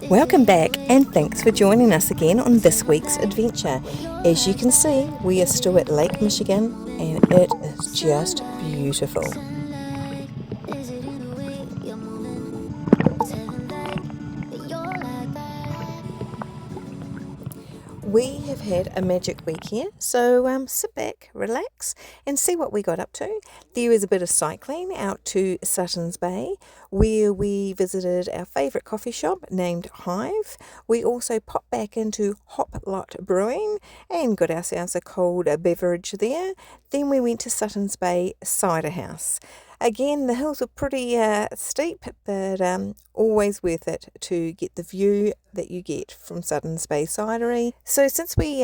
Welcome back and thanks for joining us again on this week's adventure. As you can see, we are still at Lake Michigan and it is just beautiful. We have had a magic week here, so sit back, relax and see what we got up to. There is a bit of cycling out to Suttons Bay where we visited our favourite coffee shop named Hive. We also popped back into Hop Lot Brewing and got ourselves a cold beverage there. Then we went to Suttons Bay Cider House. Again, the hills are pretty steep, but always worth it to get the view that you get from Suttons Bay Cidery. So since we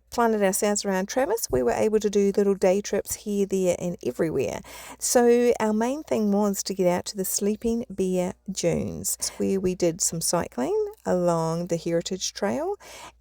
planted ourselves around Travis, we were able to do little day trips here, there and everywhere. So our main thing was to get out to the Sleeping Bear Dunes, where we did some cycling along the Heritage Trail,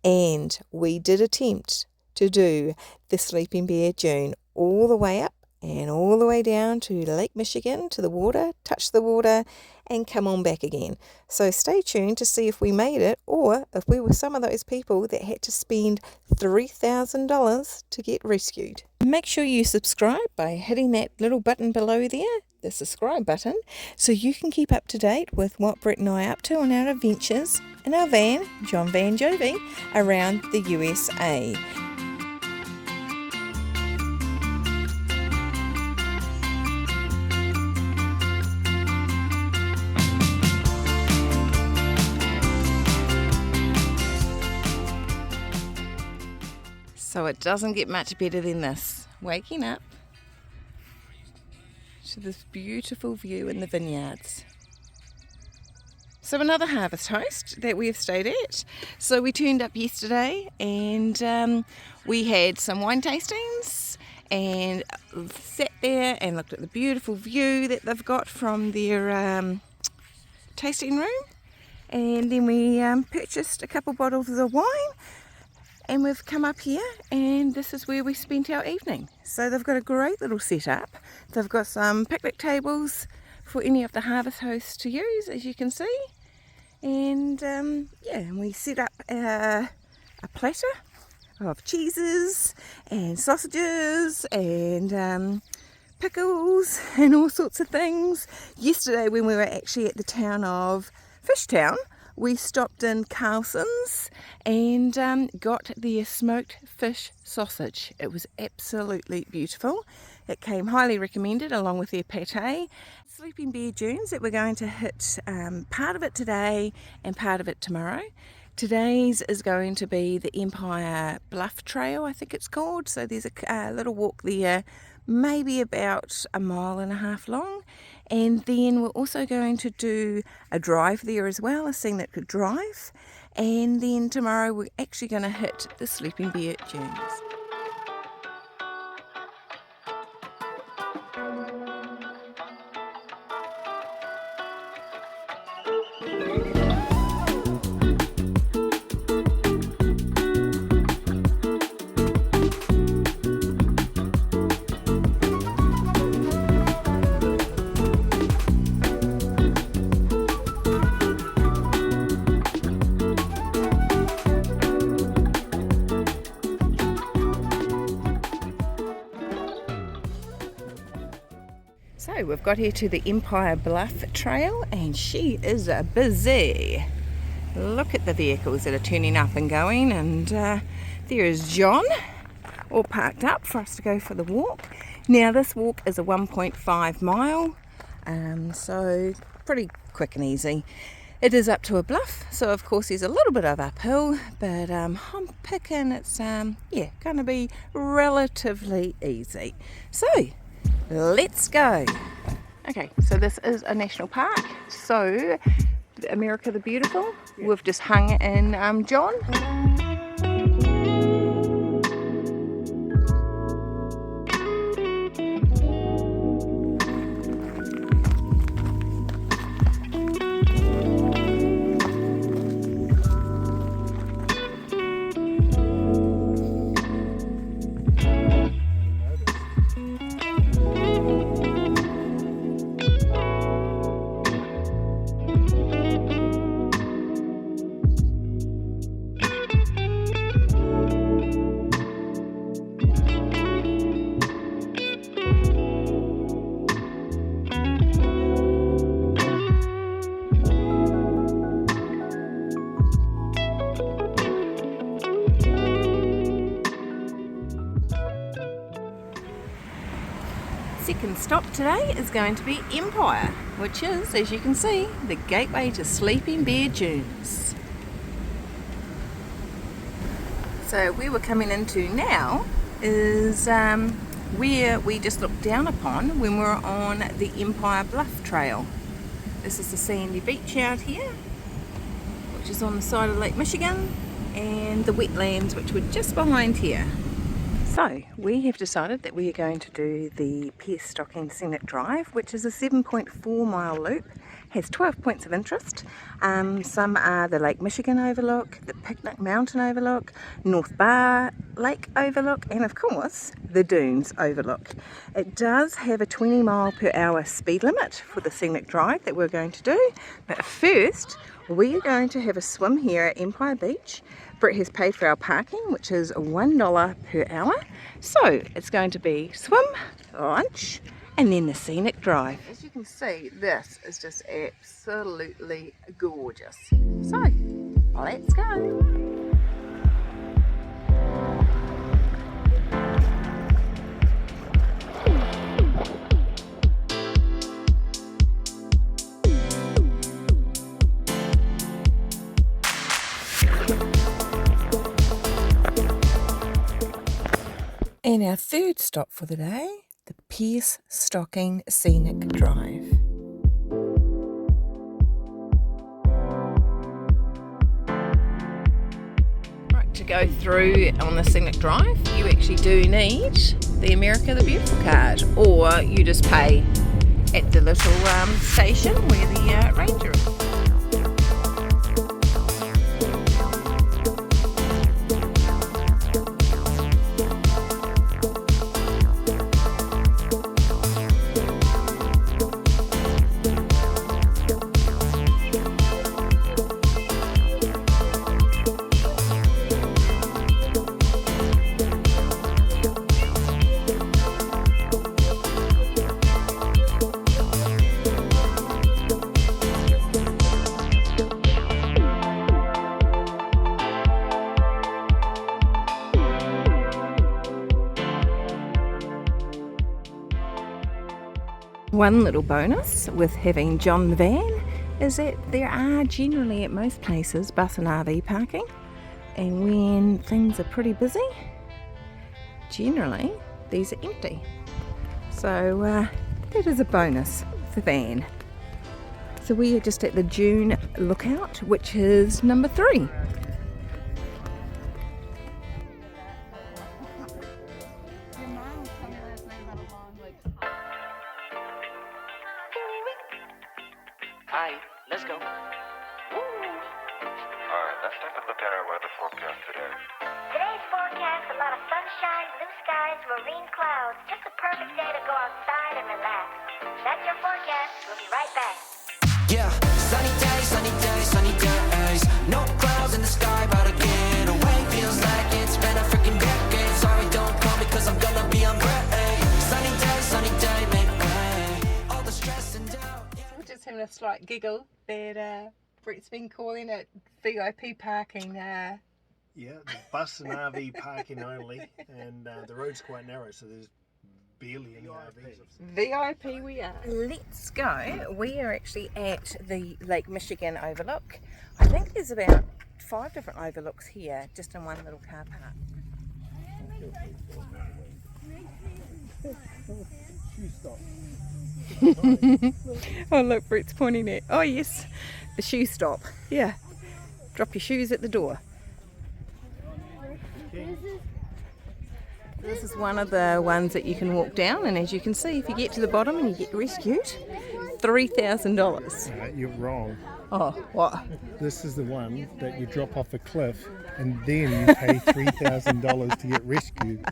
and we did attempt to do the Sleeping Bear Dune all the way up and all the way down to Lake Michigan, to the water, touch the water, and come on back again. So stay tuned to see if we made it, or if we were some of those people that had to spend $3,000 to get rescued. Make sure you subscribe by hitting that little button below there, the subscribe button, so you can keep up to date with what Brett and I are up to on our adventures in our van, John Van Jovi, around the USA. So it doesn't get much better than this, waking up to this beautiful view in the vineyards. So another harvest host that we have stayed at. So we turned up yesterday and we had some wine tastings and sat there and looked at the beautiful view that they've got from their tasting room. And then we purchased a couple bottles of wine. And we've come up here and this is where we spent our evening. So they've got a great little setup. They've got some picnic tables for any of the harvest hosts to use, as you can see. And we set up a platter of cheeses and sausages and pickles and all sorts of things. Yesterday when we were actually at the town of Fishtown, we stopped in Carlson's and got the smoked fish sausage. It was absolutely beautiful. It came highly recommended along with their pate. Sleeping Bear Dunes that we're going to hit part of it today and part of it tomorrow. Today's is going to be the Empire Bluff Trail, I think it's called. So there's a little walk there, maybe about 1.5 miles long. And then we're also going to do a drive there as well, a scenic drive. And then tomorrow we're actually going to hit the Sleeping Bear Dunes. So we've got here to the Empire Bluff Trail and she is busy. Look at the vehicles that are turning up and going, and there is John all parked up for us to go for the walk. Now this walk is a 1.5 mile, so pretty quick and easy. It is up to a bluff, so of course there's a little bit of uphill, but I'm picking it's going to be relatively easy. So let's go. Okay, so this is a national park. So America the Beautiful, we've just hung in John. second stop today is going to be Empire, which is, as you can see, the gateway to Sleeping Bear Dunes. So where we're coming into now is where we just looked down upon when we were on the Empire Bluff trail. This is the sandy beach out here, which is on the side of Lake Michigan, and the wetlands which were just behind here. So we have decided that we are going to do the Pierce Stocking Scenic Drive, which is a 7.4 mile loop, has 12 points of interest. Some are the Lake Michigan Overlook, the Picnic Mountain Overlook, North Bar Lake Overlook, and of course the Dunes Overlook. It does have a 20 mile per hour speed limit for the scenic drive that we're going to do, but first we are going to have a swim here at Empire Beach. Brett has paid for our parking, which is $1 per hour. So it's going to be swim, lunch, and then the scenic drive. As you can see, this is just absolutely gorgeous. So let's go. And our third stop for the day, the Pierce Stocking Scenic Drive. Right, to go through on the scenic drive, you actually do need the America the Beautiful card, or you just pay at the little station where the ranger is. One little bonus with having John the van is that there are generally at most places bus and RV parking, and when things are pretty busy, generally these are empty. So that is a bonus for van. So we are just at the Dune Lookout, which is number 3. Hi, let's go. Alright, let's take a look at our weather forecast today. Today's forecast, a lot of sunshine, blue skies, marine clouds. Just a perfect day to go outside and relax. That's your forecast. We'll be right back. Yeah, sunny days, sunny days, sunny days. No clouds in the sky, about to get away. Feels like it's been a freaking decade. Sorry, don't call me cause I'm gonna be on break. Sunny day, make way. All the stress and doubt. We're just having a slight giggle that Brett's been calling it VIP parking. Yeah, the bus and RV parking only, and the road's quite narrow, so there's barely any RVs. VIP we are. Let's go. We are actually at the Lake Michigan Overlook. I think there's about 5 different overlooks here, just in one little car park. Oh look, Brett's pointing at, oh yes, the shoe stop. Yeah, drop your shoes at the door. This is one of the ones that you can walk down, and as you can see, if you get to the bottom and you get rescued, $3,000. You're wrong. Oh, what? This is the one that you drop off a cliff and then you pay $3,000 to get rescued.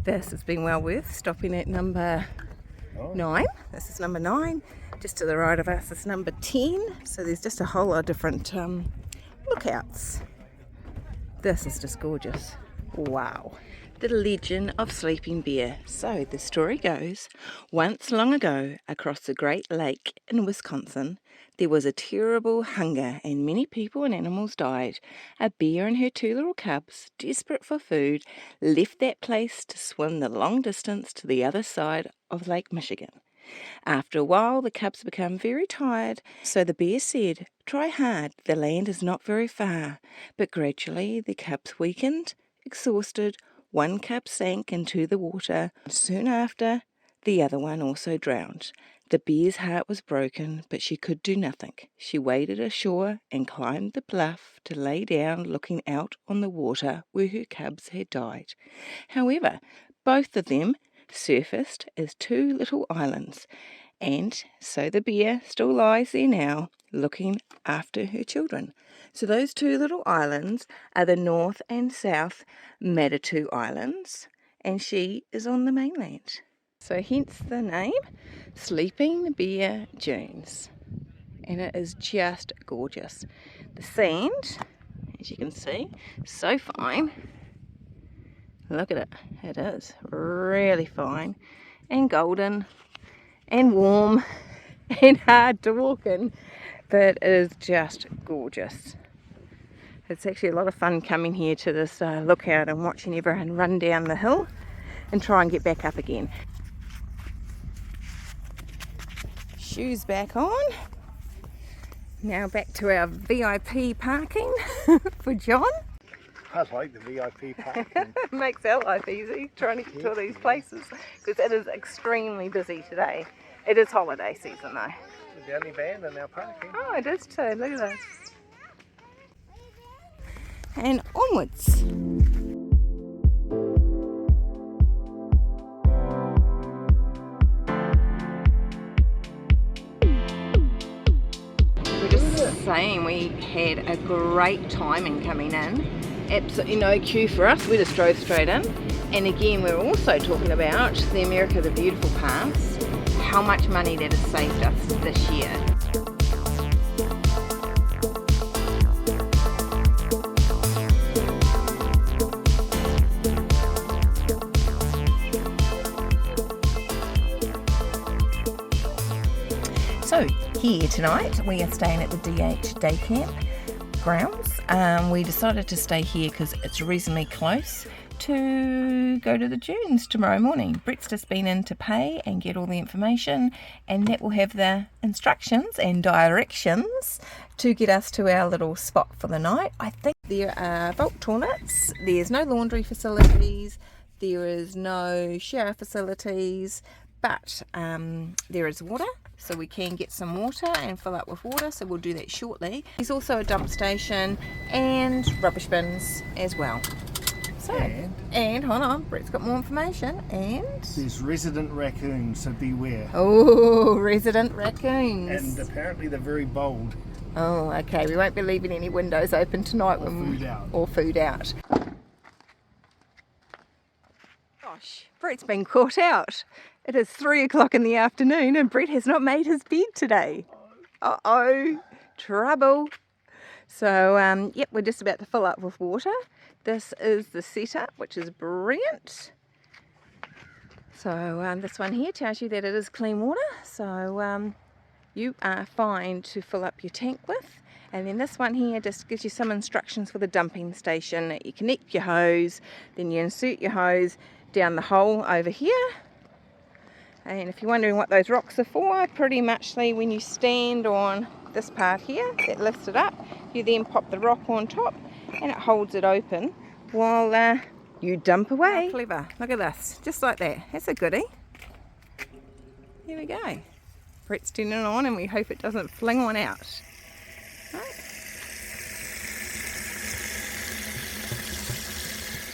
This has been well worth stopping at number 9. This is number 9. Just to the right of us is number 10. So there's just a whole lot of different lookouts. This is just gorgeous. Wow. The legend of Sleeping Bear. So the story goes, once long ago across the Great Lake in Wisconsin, there was a terrible hunger and many people and animals died. A bear and her 2 little cubs, desperate for food, left that place to swim the long distance to the other side of Lake Michigan. After a while, the cubs became very tired, so the bear said, "Try hard, the land is not very far." But gradually the cubs weakened, exhausted. One cub sank into the water. Soon after, the other one also drowned. The bear's heart was broken, but she could do nothing. She waded ashore and climbed the bluff to lay down looking out on the water where her cubs had died. However, both of them surfaced as 2 little islands, and so the bear still lies there now, looking after her children. So those 2 little islands are the North and South Manitou Islands, and she is on the mainland. So hence the name, Sleeping Bear Dunes. And it is just gorgeous. The sand, as you can see, so fine. Look at it. It is really fine and golden and warm and hard to walk in, but it is just gorgeous. It's actually a lot of fun coming here to this lookout and watching everyone run down the hill and try and get back up again. Shoes back on. Now back to our VIP parking for John. I like the VIP parking. It makes our life easy trying to get to all these places because it is extremely busy today. It is holiday season though. The only van in our parking. Oh, it is too. Look at this. And onwards. We're just saying we had a great timing coming in. Absolutely no queue for us. We just drove straight in. And again, we're also talking about the America the Beautiful Pass, how much money that has saved us this year. So here tonight we are staying at the DH Day Camp grounds. We decided to stay here because it's reasonably close to go to the dunes tomorrow morning. Brett's just been in to pay and get all the information, and that will have the instructions and directions to get us to our little spot for the night. I think there are vault toilets, there's no laundry facilities, there is no shower facilities, but there is water, so we can get some water and fill up with water, so we'll do that shortly. There's also a dump station and rubbish bins as well. So, and hold on, Brett's got more information. And there's resident raccoons, so beware. Oh, resident raccoons. And apparently they're very bold. Oh, okay. We won't be leaving any windows open tonight. Or food out. Gosh, Brett's been caught out. It is 3 o'clock in the afternoon and Brett has not made his bed today. Uh-oh, trouble. So, yep, we're just about to fill up with water. This is the setup, which is brilliant. So this one here tells you that it is clean water. So you are fine to fill up your tank with. And then this one here just gives you some instructions for the dumping station. You connect your hose, then you insert your hose down the hole over here. And if you're wondering what those rocks are for, pretty much when you stand on this part here that lifts it up, you then pop the rock on top and it holds it open while you dump away. How clever. Look at this. Just like that. That's a goodie. Here we go. Brett's turning it on and we hope it doesn't fling one out. Right.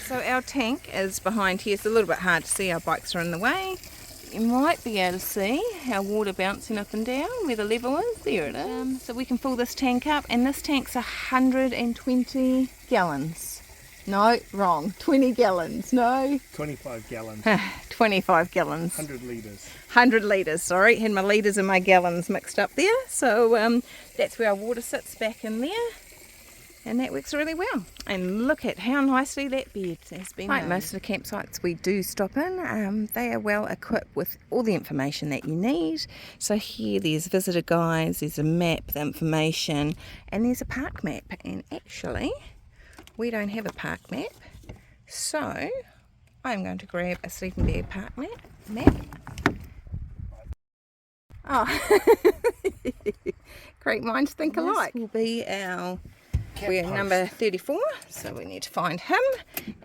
So our tank is behind here. It's a little bit hard to see. Our bikes are in the way. You might be able to see our water bouncing up and down where the level is. There it is. So we can fill this tank up, and this tank's 120 gallons. No, wrong. 20 gallons. No. 25 gallons. 25 gallons. 100 litres. 100 litres, sorry. Had my litres and my gallons mixed up there. So that's where our water sits, back in there. And that works really well. And look at how nicely that bed has been. Like most of the campsites we do stop in, they are well equipped with all the information that you need. So here there's visitor guides, there's a map, the information, and there's a park map. And actually, we don't have a park map. So I'm going to grab a sleeping bag park map. Oh, great minds think alike. This will be our... We're number 34, so we need to find him.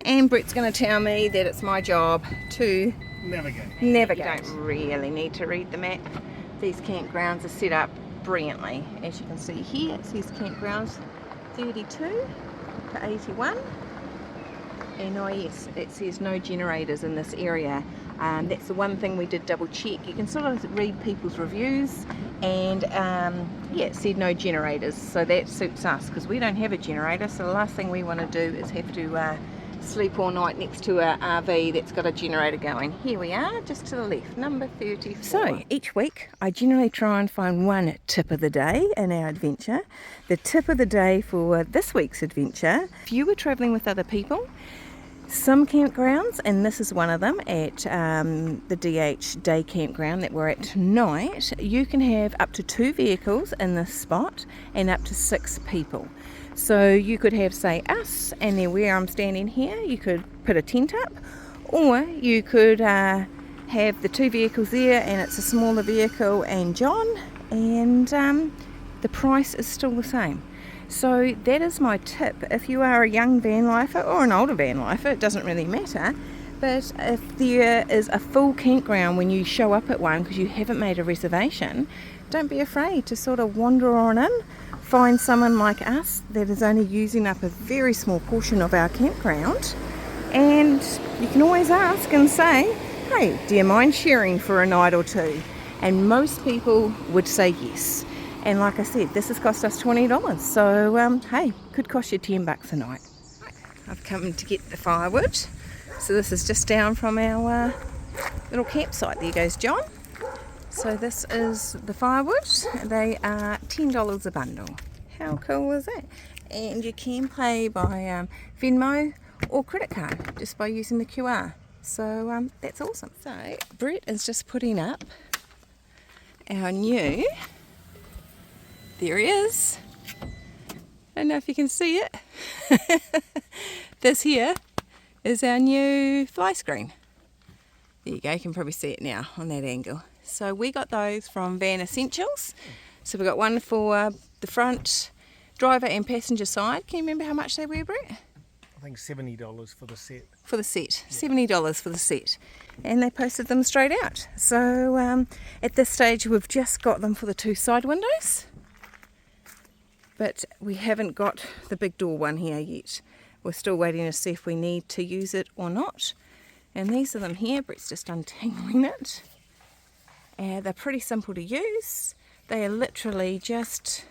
And Brett's going to tell me that it's my job to navigate. You don't really need to read the map. These campgrounds are set up brilliantly. As you can see here, it says campgrounds 32 to 81. And oh yes, it says no generators in this area. That's the one thing we did double check. You can sort of read people's reviews, and yeah, it said no generators, so that suits us because we don't have a generator. So the last thing we want to do is have to sleep all night next to an RV that's got a generator going. Here we are, just to the left, number 34. So each week I generally try and find one tip of the day in our adventure. The tip of the day for this week's adventure: if you were travelling with other people, some campgrounds, and this is one of them at the DH day campground that we're at tonight, you can have up to 2 vehicles in this spot and up to 6 people. So you could have, say, us, and then where I'm standing here, you could put a tent up, or you could have the 2 vehicles there and it's a smaller vehicle and John, and the price is still the same. So that is my tip. If you are a young van lifer or an older van lifer, it doesn't really matter. But if there is a full campground when you show up at one because you haven't made a reservation, don't be afraid to sort of wander on in. Find someone like us that is only using up a very small portion of our campground. And you can always ask and say, hey, do you mind sharing for a night or two? And most people would say yes. And like I said, this has cost us $20, so hey, could cost you $10 a night. I've come to get the firewood, so this is just down from our little campsite. There goes John. So this is the firewood. They are $10 a bundle. How cool is that? And you can pay by Venmo or credit card just by using the QR. So that's awesome. So Brett is just putting up our new... There he is. I don't know if you can see it. This here is our new fly screen. There you go, you can probably see it now on that angle. So we got those from Van Essentials. So we got one for the front driver and passenger side. Can you remember how much they were, Brett? I think $70 for the set. For the set, yeah. $70 for the set. And they posted them straight out. So at this stage we've just got them for the 2 side windows. But we haven't got the big door one here yet. We're still waiting to see if we need to use it or not. And these are them here. Brett's just untangling it. They're pretty simple to use. They are literally just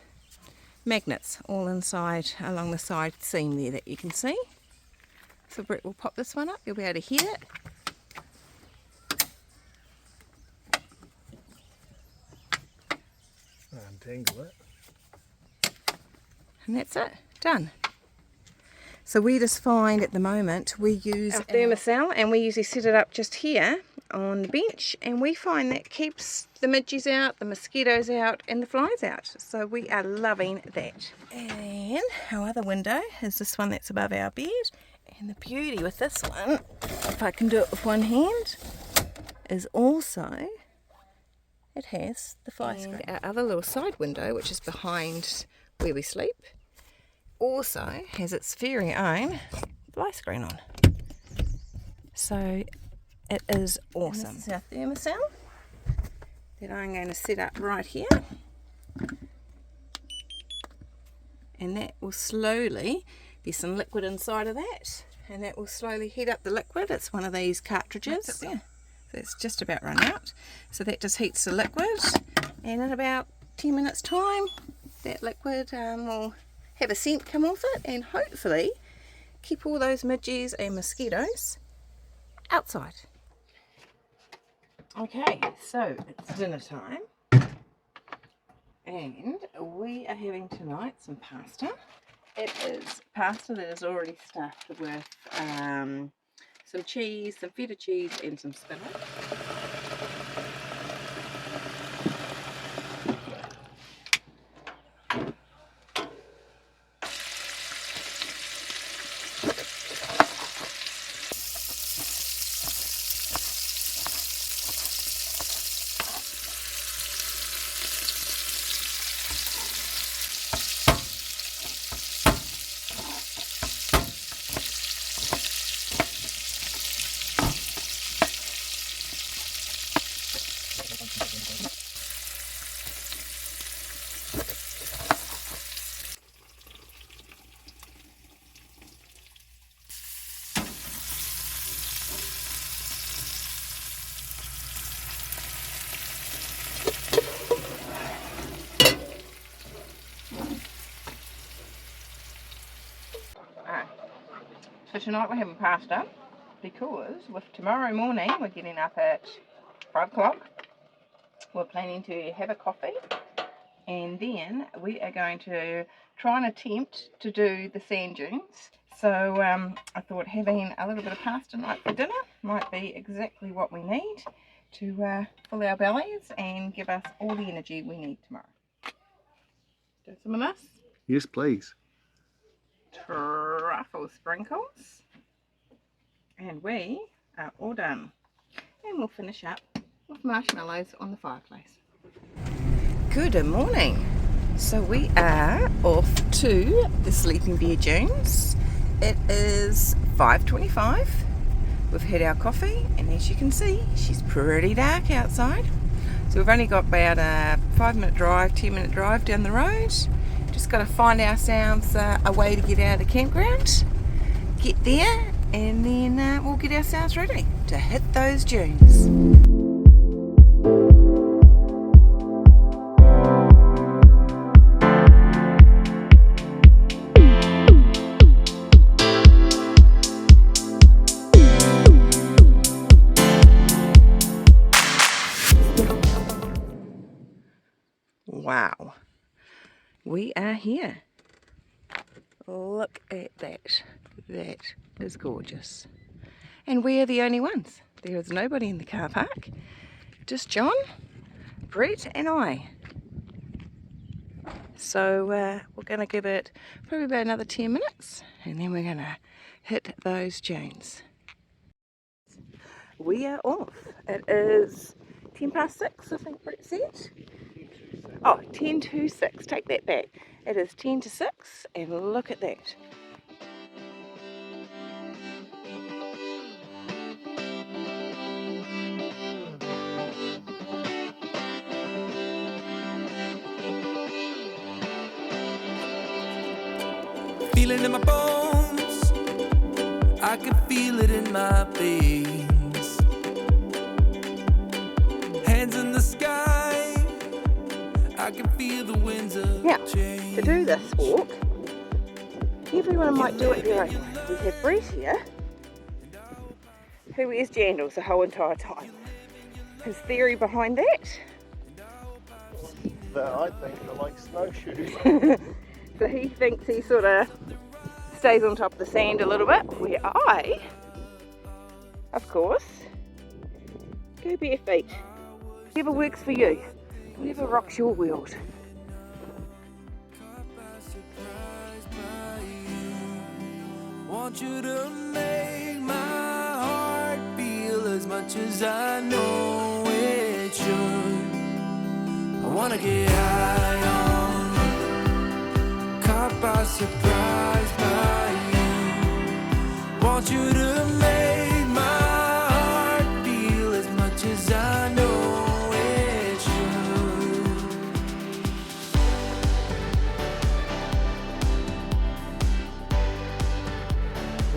magnets all inside along the side seam there that you can see. So Brett will pop this one up. You'll be able to hear it. Untangle it. And that's it, done. So we just find at the moment we use our thermocell, and we usually set it up just here on the bench, and we find that keeps the midges out, the mosquitoes out, and the flies out. So we are loving that. And our other window is this one that's above our bed. And the beauty with this one, if I can do it with one hand, is also it has the fly screen. Our other little side window, which is behind where we sleep, also has its very own fly screen on. So it is awesome. And this is our thermocell that I'm going to set up right here, and that will slowly, there's some liquid inside of that, and that will slowly heat up the liquid. It's one of these cartridges. So it's just about run out. So that just heats the liquid, and in about 10 minutes time that liquid will have a scent come off it, and hopefully keep all those midges and mosquitoes outside. Okay, so it's dinner time. And we are having tonight some pasta. It is pasta that is already stuffed with some cheese, some feta cheese and some spinach. So tonight we're having pasta because with tomorrow morning we're getting up at 5 o'clock. We're planning to have a coffee and then we are going to try and attempt to do the sand dunes. So I thought having a little bit of pasta night for dinner might be exactly what we need to fill our bellies and give us all the energy we need tomorrow. Do some of this? Yes, please. Truffle sprinkles, and we are all done, and we'll finish up with marshmallows on the fireplace. Good morning. So we are off to the Sleeping Bear Dunes. It is 5:25. We've had our coffee and as you can see she's pretty dark outside, so we've only got about a 5-minute drive, 10-minute drive down the road. Just got to find ourselves a way to get out of the campground, get there, and then we'll get ourselves ready to hit those dunes. Wow. We are here. Look at that. That is gorgeous. And we are the only ones. There is nobody in the car park. Just John, Brett and I. So we're going to give it probably about another 10 minutes and then we're going to hit those dunes. We are off. It is 10 past 6, I think Brett said. Oh, 10 to 6, take that back. It is 10 to 6 and look at that. Feeling in my bones, I can feel it in my veins. Hands in the sky, I can feel the winds of change. To do this walk, everyone might do it their own way. We have Brett here, who wears jandals the whole entire time. His theory behind that? That I think are like snowshoes. So he thinks he sort of stays on top of the sand a little bit, where I, of course, go bare feet. Whatever works for you, whatever rocks your world. Want you to make my heart feel as much as I know it should. I wanna get high on, caught by surprise by you. Want you to make my heart feel as much as I know it should.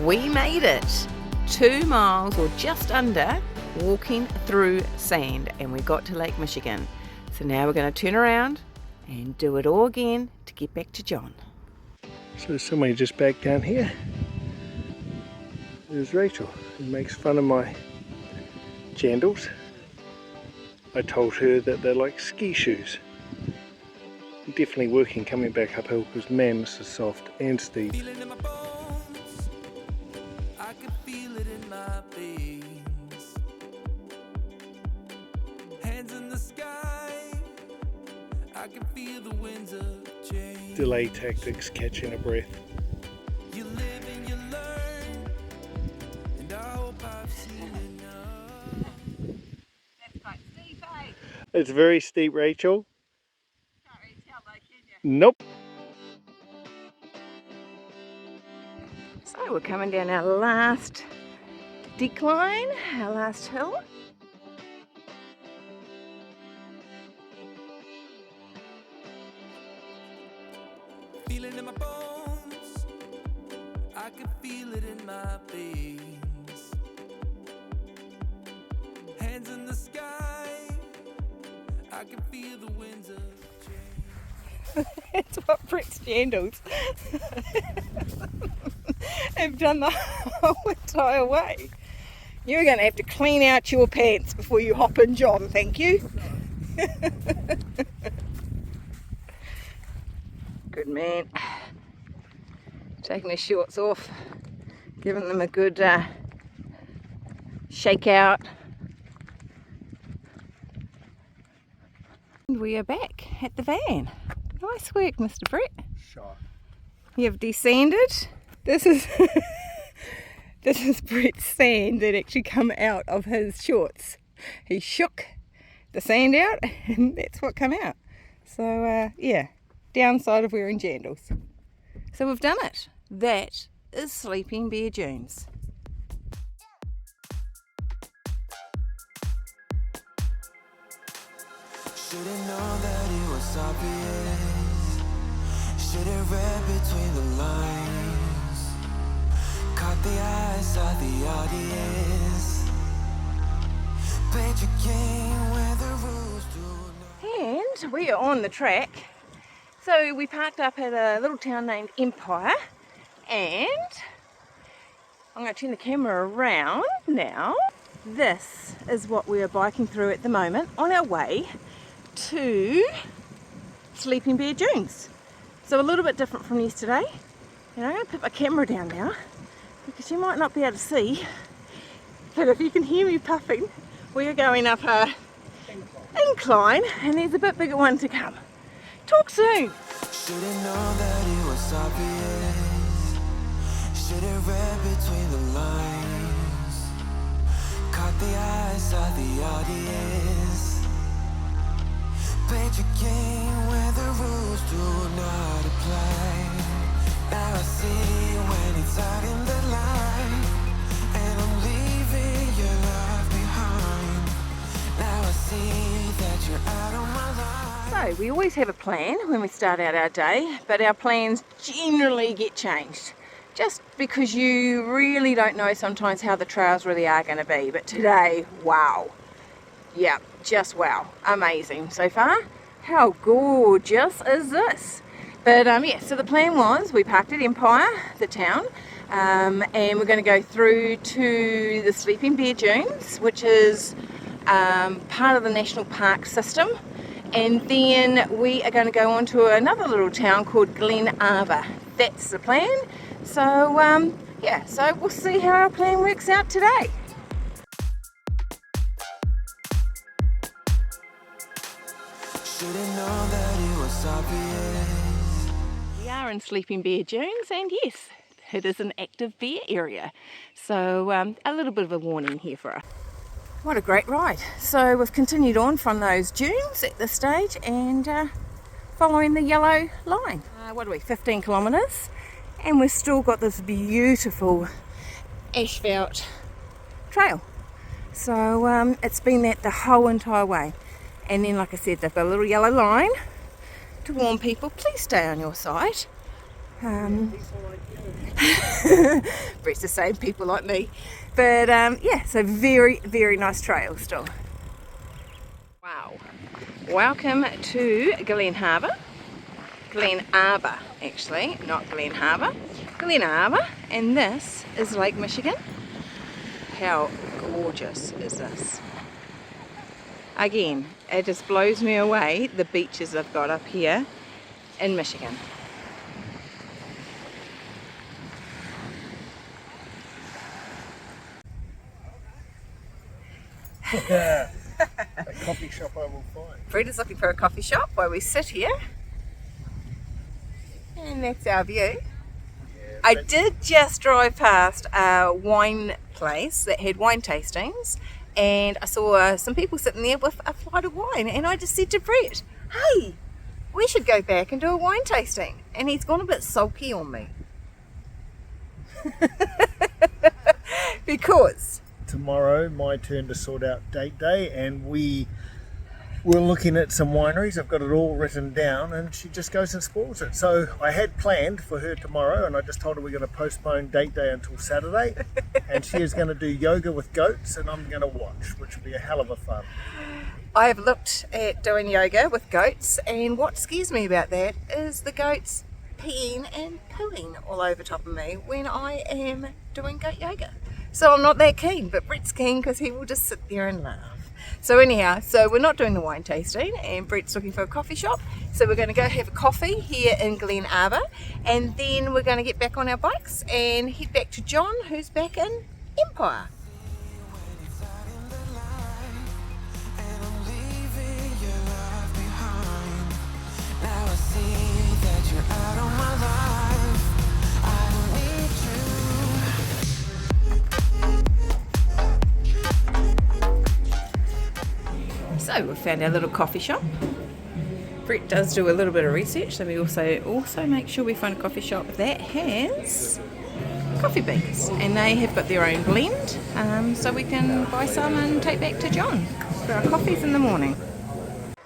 We made it 2 miles or just under walking through sand, and we got to Lake Michigan. So now we're going to turn around and do it all again to get back to John. So somebody just back down here. is Rachel, who makes fun of my jandals. I told her that they're like ski shoes. Definitely working coming back uphill because man, this is soft and steep. Feel it in my bones. I can feel it in my veins. Hands in the sky. I can feel the winds of change. Delay tactics, catching a breath. You live and you learn. And I hope I've seen enough. That's quite steep, eh? It's very steep, Rachel. Can't really tell though, can you? Nope. So we're coming down our last decline, our last hill. Feeling in my bones. I can feel it in my veins. Hands in the sky. I can feel the winds of change. That's what Brett's jandals have done the whole entire way. You're going to have to clean out your pants before you hop in, John, thank you. Good man. Taking his shorts off, giving them a good shake out. And we are back at the van. Nice work, Mr. Brett. Shot. You've descended. This is this is Brett's sand that actually come out of his shorts. He shook the sand out and that's what come out. So yeah, downside of wearing jandals. So we've done it. That is Sleeping Bear Dunes. Should've known that it was obvious. Should've read between the lines. Caught the eyes of the audience. Played your game where the rules do not. And we are on the track. So we parked up at a little town named Empire, and I'm going to turn the camera around now. This is what we are biking through at the moment on our way to Sleeping Bear Dunes. So a little bit different from yesterday. And I'm going to put my camera down now because you might not be able to see, but if you can hear me puffing, we are going up a incline and there's a bit bigger one to come. Talk soon. Should've known that it was obvious. Should've read between the lines. Caught the eyes of the audience. Played your game where the rules do not apply. Now I see when it's out in the light. And I'm leaving your life behind. Now I see that you're out of my life. So we always have a plan when we start out our day, but our plans generally get changed. Just because you really don't know sometimes how the trails really are going to be. But today, wow. Yeah, just wow. Amazing so far. How gorgeous is this? But yeah, so the plan was we parked at Empire, the town, and we're going to go through to the Sleeping Bear Dunes, which is part of the national park system. And then we are going to go on to another little town called Glen Arbor. That's the plan. So yeah, so we'll see how our plan works out today. Should've known that it was obvious. We are in Sleeping Bear Dunes, and yes, it is an active bear area. So a little bit of a warning here for us. What a great ride. So we've continued on from those dunes at this stage and following the yellow line. What are we, 15 kilometres? And we've still got this beautiful asphalt trail. So it's been that the whole entire way. And then, like I said, they've got a little yellow line to warn people, please stay on your side. Brett's the same people like me. But yeah, so very, very nice trail still. Wow. Welcome to Glen Arbor. Glen Arbor, actually, not Glen Arbor. Glen Arbor, and this is Lake Michigan. how gorgeous is this? Again, it just blows me away, the beaches I've got up here in Michigan. A coffee shop I will find. Fred is looking for a coffee shop while we sit here. And that's our view. I did just drive past a wine place that had wine tastings, and I saw some people sitting there with a flight of wine, and I just said to Brett, hey, we should go back and do a wine tasting. And he's gone a bit sulky on me. Because tomorrow my turn to sort out date day, and we were looking at some wineries. I've got it all written down, and she just goes and spoils it. So I had planned for her tomorrow, and I just told her we're going to postpone date day until Saturday, and she is going to do yoga with goats, and I'm going to watch, which will be a hell of a fun. I have looked at doing yoga with goats, and what scares me about that is the goats peeing and pooing all over top of me when I am doing goat yoga. So I'm not that keen, but Brett's keen because he will just sit there and laugh. So anyhow, so we're not doing the wine tasting, and Brett's looking for a coffee shop. So we're going to go have a coffee here in Glen Arbor, and then we're going to get back on our bikes and head back to John, who's back in Empire. So we found our little coffee shop. Brett does do a little bit of research, so we also make sure we find a coffee shop that has coffee beans, and they have got their own blend, so we can buy some and take back to John for our coffees in the morning.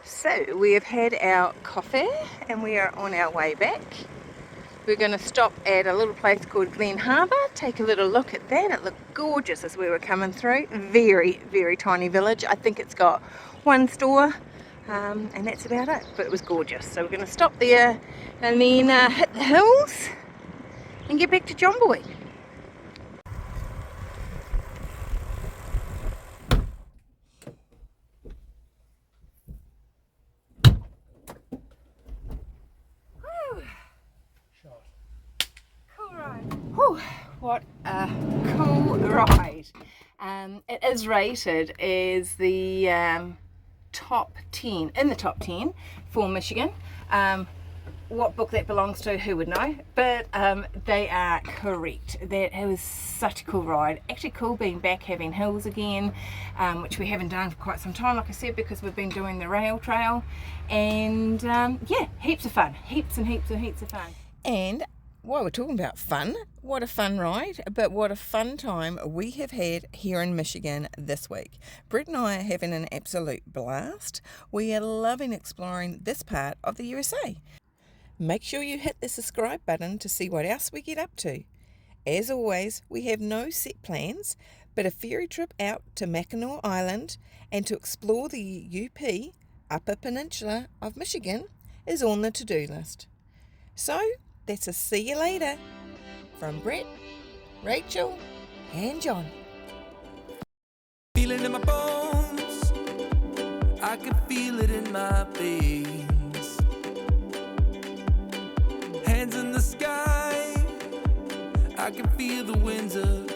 So we have had our coffee and we are on our way back. We're going to stop at a little place called Glen Arbor, take a little look at that. It looked gorgeous as we were coming through. Very, very tiny village. I think it's got one store, and that's about it, but it was gorgeous. So we're going to stop there and then hit the hills and get back to John Boy. Whew, what a cool ride. It is rated as the top 10, in the top 10 for Michigan. What book that belongs to, who would know, but they are correct. That it was such a cool ride. Actually cool being back having hills again, which we haven't done for quite some time, like I said, because we've been doing the rail trail, and yeah, heaps of fun, heaps and heaps and heaps of fun. And while we're talking about fun, what a fun ride, but what a fun time we have had here in Michigan this week. Brett and I are having an absolute blast. We are loving exploring this part of the USA. Make sure you hit the subscribe button to see what else we get up to. As always, we have no set plans, but a ferry trip out to Mackinac Island and to explore the UP, Upper Peninsula of Michigan, is on the to-do list. So, that's a see you later from Brett, Rachel, and John. Feeling in my bones, I can feel it in my veins. Hands in the sky, I can feel the winds of